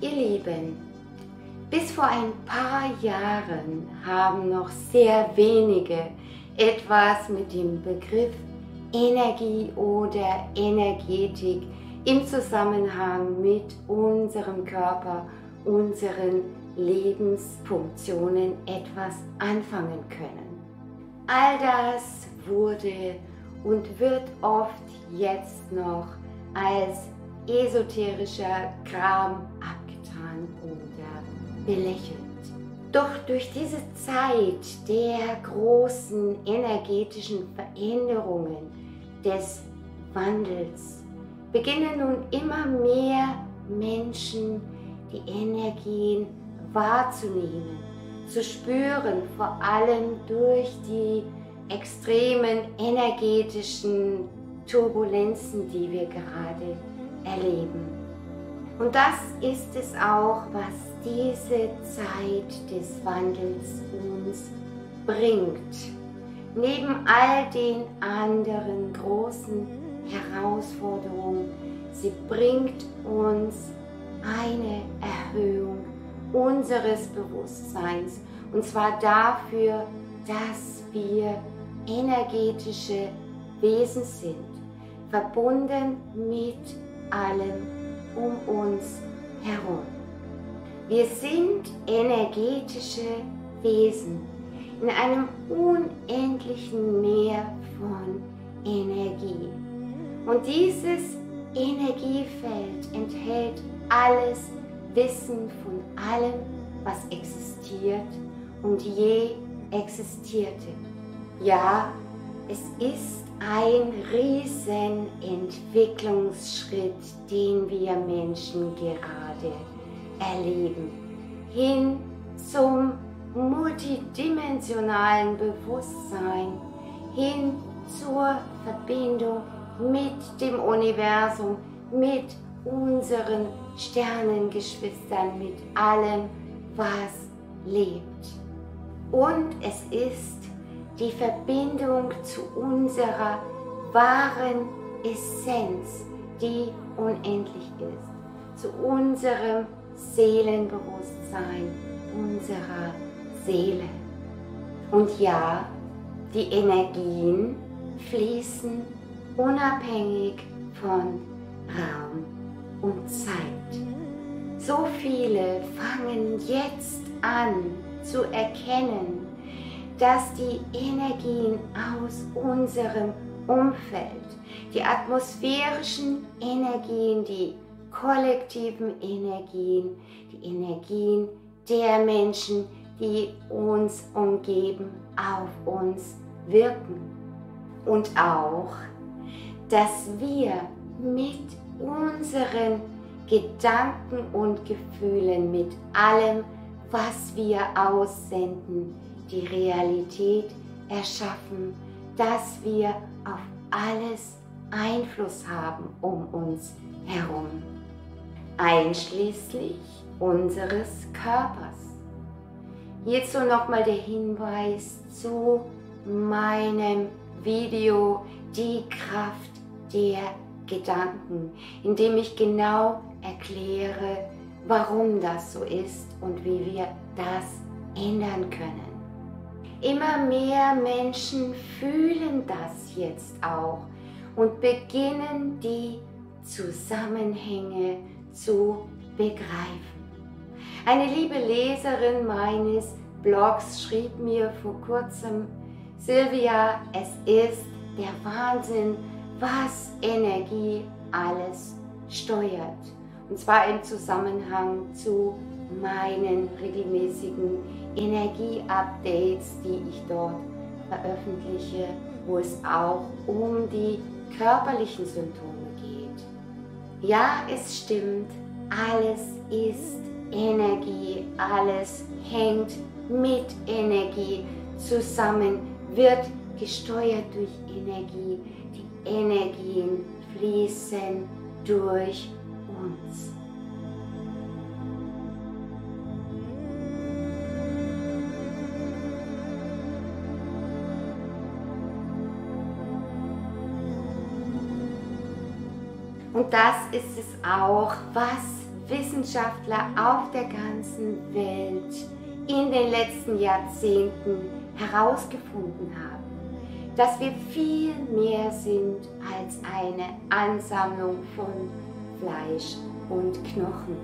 Ihr Lieben, bis vor ein paar Jahren haben noch sehr wenige etwas mit dem Begriff Energie oder Energetik im Zusammenhang mit unserem Körper, unseren Lebensfunktionen etwas anfangen können. All das wurde und wird oft jetzt noch als esoterischer Kram abgetan oder belächelt. Doch durch diese Zeit der großen energetischen Veränderungen, des Wandels, beginnen nun immer mehr Menschen die Energien wahrzunehmen, zu spüren, vor allem durch die extremen energetischen Turbulenzen, die wir gerade erleben. Und das ist es auch, was diese Zeit des Wandels uns bringt. Neben all den anderen großen Herausforderungen, sie bringt uns eine Erhöhung unseres Bewusstseins. Und zwar dafür, dass wir energetische Wesen sind, verbunden mit allem um uns herum. Wir sind energetische Wesen in einem unendlichen Meer von Energie. Und dieses Energiefeld enthält alles Wissen von allem, was existiert und je existierte. Ja, es ist ein riesen Entwicklungsschritt, den wir Menschen gerade erleben, hin zum multidimensionalen Bewusstsein, hin zur Verbindung mit dem Universum, mit unseren Sternengeschwistern, mit allem, was lebt. Und es ist die Verbindung zu unserer wahren Essenz, die unendlich ist, zu unserem Seelenbewusstsein, unserer Seele. Und ja, die Energien fließen unabhängig von Raum und Zeit. So viele fangen jetzt an zu erkennen, dass die Energien aus unserem Umfeld, die atmosphärischen Energien, die kollektiven Energien, die Energien der Menschen, die uns umgeben, auf uns wirken. Und auch, dass wir mit unseren Gedanken und Gefühlen, mit allem, was wir aussenden, die Realität erschaffen, dass wir auf alles Einfluss haben um uns herum, einschließlich unseres Körpers. Hierzu nochmal der Hinweis zu meinem Video Die Kraft der Gedanken, in dem ich genau erkläre, warum das so ist und wie wir das ändern können. Immer mehr Menschen fühlen das jetzt auch und beginnen die Zusammenhänge zu begreifen. Eine liebe Leserin meines Blogs schrieb mir vor kurzem: Silvia, es ist der Wahnsinn, was Energie alles steuert. Und zwar im Zusammenhang zu meinen regelmäßigen Energie-Updates, die ich dort veröffentliche, wo es auch um die körperlichen Symptome geht. Ja, es stimmt, alles ist Energie, alles hängt mit Energie zusammen, wird gesteuert durch Energie. Die Energien fließen durch uns. Und das ist es auch, was Wissenschaftler auf der ganzen Welt in den letzten Jahrzehnten herausgefunden haben, dass wir viel mehr sind als eine Ansammlung von Fleisch und Knochen.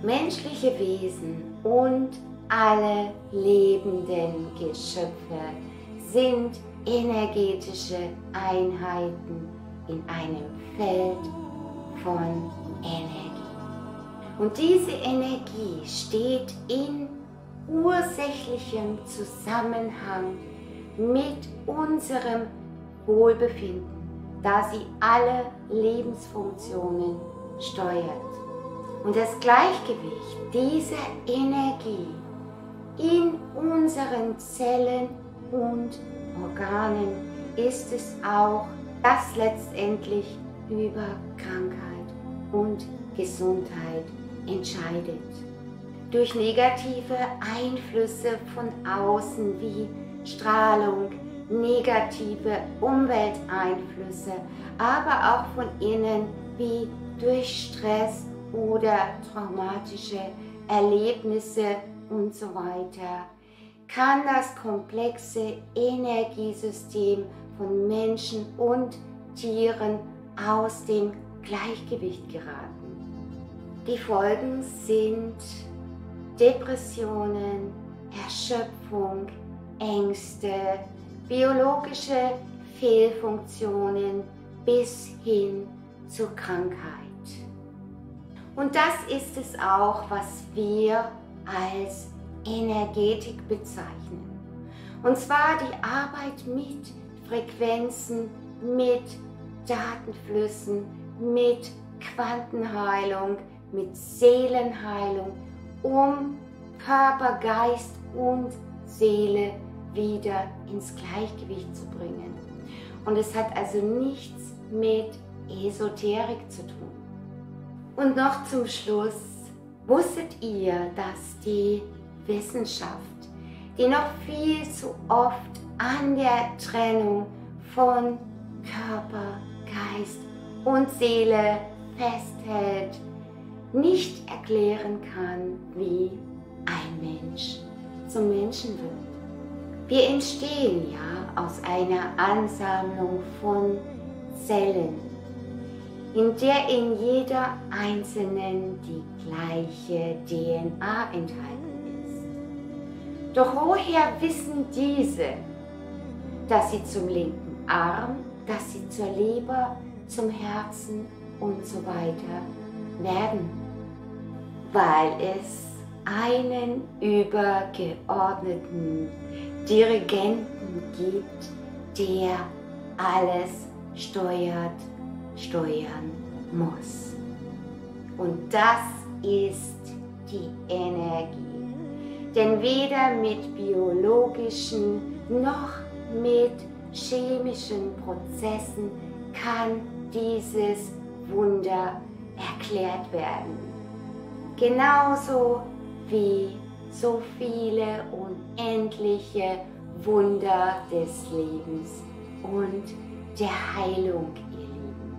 Menschliche Wesen und alle lebenden Geschöpfe sind energetische Einheiten in einem Feld von Energie. Und diese Energie steht in ursächlichem Zusammenhang mit unserem Wohlbefinden, da sie alle Lebensfunktionen steuert. Und das Gleichgewicht dieser Energie in unseren Zellen und Organen ist es auch, das letztendlich über Krankheit und Gesundheit entscheidet. Durch negative Einflüsse von außen wie Strahlung, negative Umwelteinflüsse, aber auch von innen wie durch Stress oder traumatische Erlebnisse und so weiter, kann das komplexe Energiesystem von Menschen und Tieren aus dem Gleichgewicht geraten. Die Folgen sind Depressionen, Erschöpfung, Ängste, biologische Fehlfunktionen bis hin zur Krankheit. Und das ist es auch, was wir als Energetik bezeichnen. Und zwar die Arbeit mit Frequenzen, mit Datenflüssen, mit Quantenheilung, mit Seelenheilung, um Körper, Geist und Seele wieder ins Gleichgewicht zu bringen. Und es hat also nichts mit Esoterik zu tun. Und noch zum Schluss, wusstet ihr, dass die Wissenschaft, die noch viel zu oft an der Trennung von Körper, Geist und Seele festhält, nicht erklären kann, wie ein Mensch zum Menschen wird? Wir entstehen ja aus einer Ansammlung von Zellen, in der in jeder einzelnen die gleiche DNA enthalten ist. Doch woher wissen diese, dass sie zum linken Arm, dass sie zur Leber, zum Herzen und so weiter werden? Weil es einen übergeordneten Dirigenten gibt, der alles steuern muss. Und das ist die Energie. Denn weder mit biologischen noch mit chemischen Prozessen kann dieses Wunder erklärt werden. Genauso wie so viele unendliche Wunder des Lebens und der Heilung, ihr Lieben.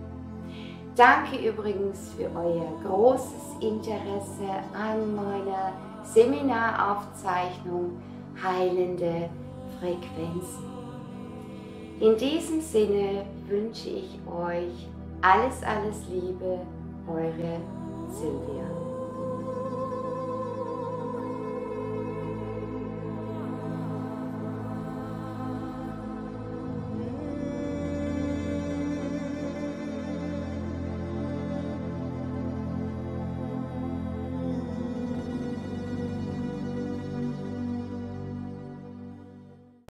Danke übrigens für euer großes Interesse an meiner Seminaraufzeichnung Heilende Frequenzen. In diesem Sinne wünsche ich euch alles Liebe, eure Silvia.